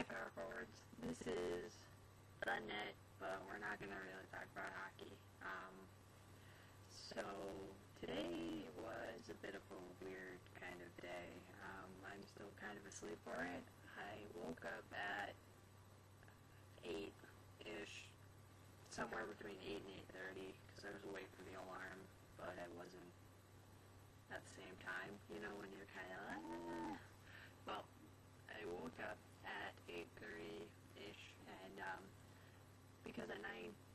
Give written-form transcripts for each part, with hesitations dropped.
Power Forwards. This is the net, but we're not going to really talk about hockey. So today was a bit of a weird kind of day. I'm still kind of asleep for it. I woke up at 8-ish, somewhere between 8 and 8:30, because I was awake for the alarm, but I wasn't at the same time, you know, when you're kind of, Well, I woke up at 8:30-ish, and because at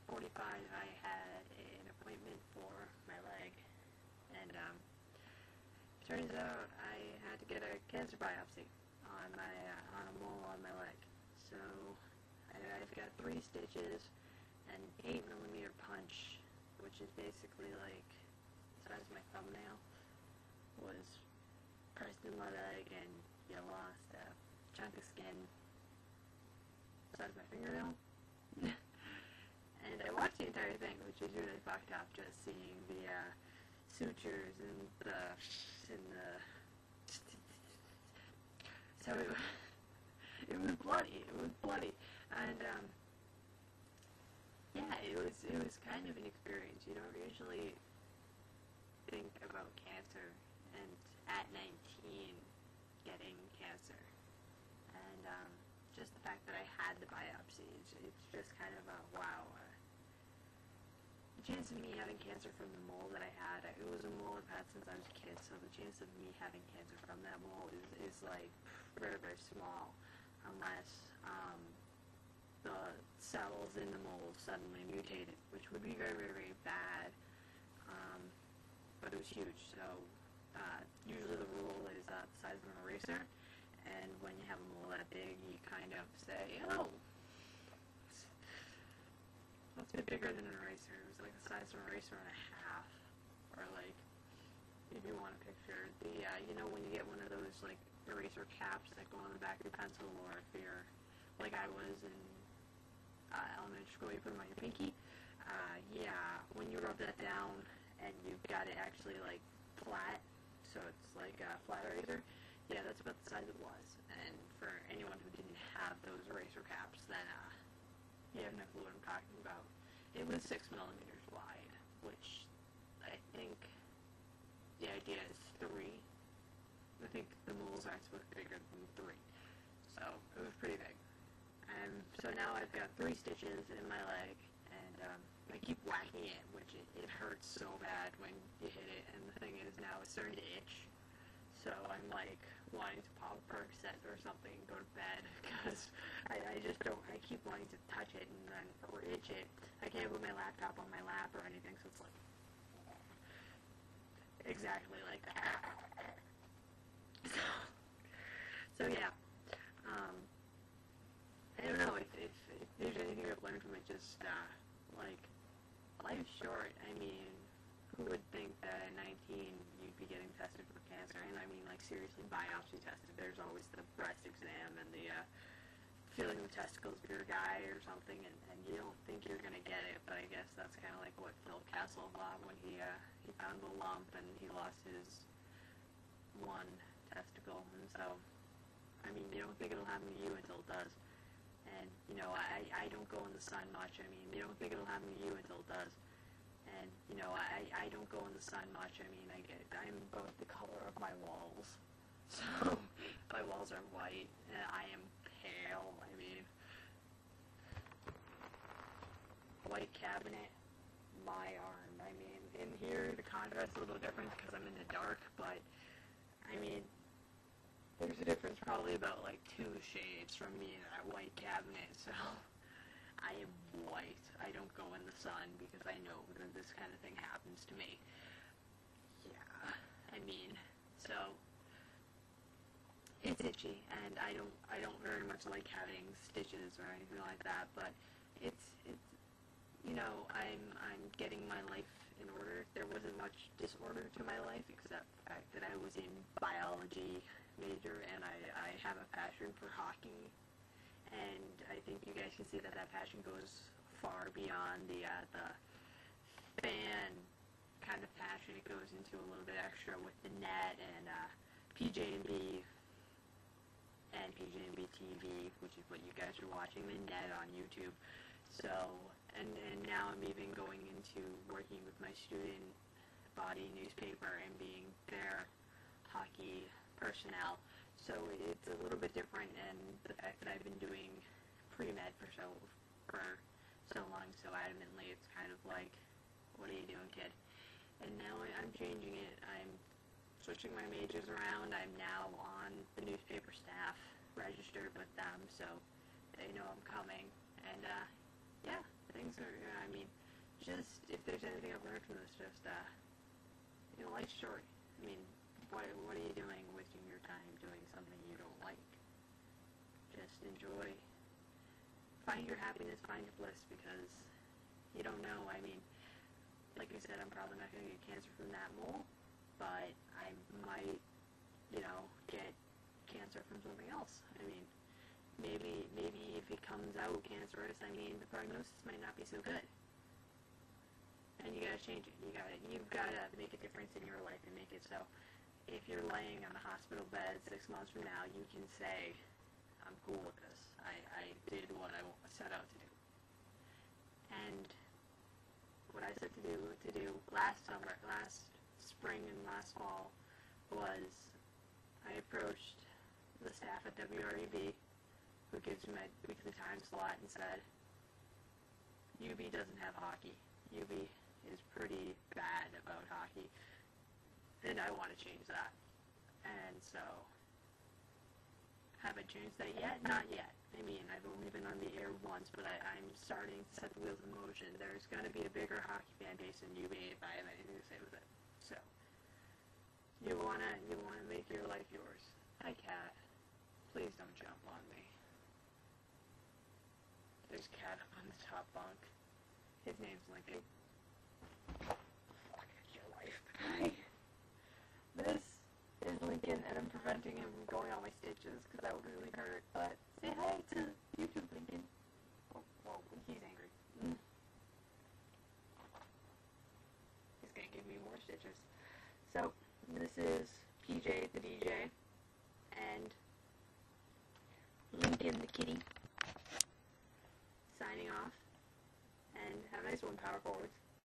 9:45 I had an appointment for my leg, and turns out I had to get a cancer biopsy on a mole on my leg. So I've got 3 stitches, and 8mm punch, which is basically like the size of my thumbnail, was pressed in my leg, and you lost a chunk of skin the size of my fingernail. And I watched the entire thing, which was really fucked up, just seeing the sutures and the so it was bloody. It was bloody, and yeah, it was kind of an experience. You don't usually think about cancer, and at 19, getting cancer, and just the fact that I had the biopsy, it's just kind of a wow. The chance of me having cancer from the mole that I had, it was a mole I've had since I was a kid, so the chance of me having cancer from that mole is like very, very small, unless the cells in the mole suddenly mutated, which would be very, very, very bad, but it was huge. So usually the rule is the size of an eraser, and when you have a mole that big, you kind of say, oh, that's a bit bigger than an eraser. It was like the size of an eraser and a half, or like, if you want to picture the, you know, when you get one of those like eraser caps that go on the back of your pencil, or if you're, like I was in elementary school, you put them on your pinky. Yeah, when you rub that down and you've got it actually like flat, so it's like a flat eraser, yeah, that's about the size it was. And for anyone who didn't have those eraser caps, then you have no clue what I'm talking about. It was 6mm wide, which I think the idea is 3. I think the moles aren't supposed to be bigger than 3. So it was pretty big. And so now I've got 3 stitches in my leg, and I keep whacking it, which it hurts so bad when you hit it, and the thing is now it's starting to itch. So I'm like wanting to pop a Percocet or something and go to bed, because I just don't, I keep wanting to touch it and then, or itch it. I can't put my laptop on my lap or anything, so it's like, exactly like that. So yeah, I don't know if there's anything I've learned from it, just, like, life's short. I mean, who would think that at 19 you'd be getting tested for cancer? And I mean, like, seriously, biopsy tested. There's always the breast exam and the feeling the testicles of your guy or something, and you don't think you're going to get it, but I guess that's kind of like what Phil Kessel thought when he found the lump and he lost his one testicle. And so, I mean, you don't think it'll happen to you until it does. And, you know, I don't go in the sun much. I mean, you don't think it'll happen to you until it does. And, you know, I don't go in the sun much. I mean, I'm both the color of my walls. So, my walls are white, and I am pale. I mean, white cabinet, my arm. I mean, in here, the contrast is a little different because I'm in the dark, but, I mean, there's a difference probably about, like, 2 shades from me in that white cabinet, so I am white. I don't go in the sun because I know that this kind of thing happens to me. Yeah, I mean, so it's itchy, and I don't very much like having stitches or anything like that, but it's you know, I'm getting my life in order. There wasn't much disorder to my life except the fact that I was in biology major, and I have a passion for hockey, and I think you guys can see that passion goes far beyond the fan kind of passion. It goes into a little bit extra with the net and PJ&B and PJ&B TV, which is what you watching Mindead on YouTube. So, and now I'm even going into working with my student body newspaper and being their hockey personnel. So it's a little bit different, and the fact that I've been doing pre-med for so long so adamantly, it's kind of like, what are you doing, kid? And now I'm changing it. I'm switching my majors around. I'm now on the newspaper staff, registered with them, so they know I'm coming. And yeah, things are, I mean, just, if there's anything I've learned from this, just, life story. I mean, what are you doing wasting your time doing something you don't like? Just enjoy. Find your happiness, find your bliss, because you don't know. I mean, like I said, I'm probably not going to get cancer from that mole, but I might, get cancer from something else. I mean, maybe if it comes out cancerous, I mean, the prognosis might not be so good. And you gotta change it. You've gotta make a difference in your life and make it so if you're laying on a hospital bed 6 months from now, you can say, I'm cool with this. I did what I set out to do. And what I set to do last spring and last fall was I approached the staff at WREB, who gives me my weekly time slot, and said, UB doesn't have hockey. UB is pretty bad about hockey, and I want to change that. And so, have I changed that yet? Not yet. I mean, I've only been on the air once, but I'm starting to set the wheels in motion. There's going to be a bigger hockey fan base in UB if I have anything to say with it. So, you wanna make your life yours. Hi, cat. Please don't jump on me. There's cat up on the top bunk. His name's Lincoln. Fuck, it's your life. Hi. This is Lincoln, and I'm preventing him from going on my stitches, because that would really hurt. But say hi to YouTube, Lincoln. Oh, whoa, he's angry. He's gonna give me more stitches. So, this is PJ the DJ, and Lincoln the kitty, signing off, and have a nice one, power forwards.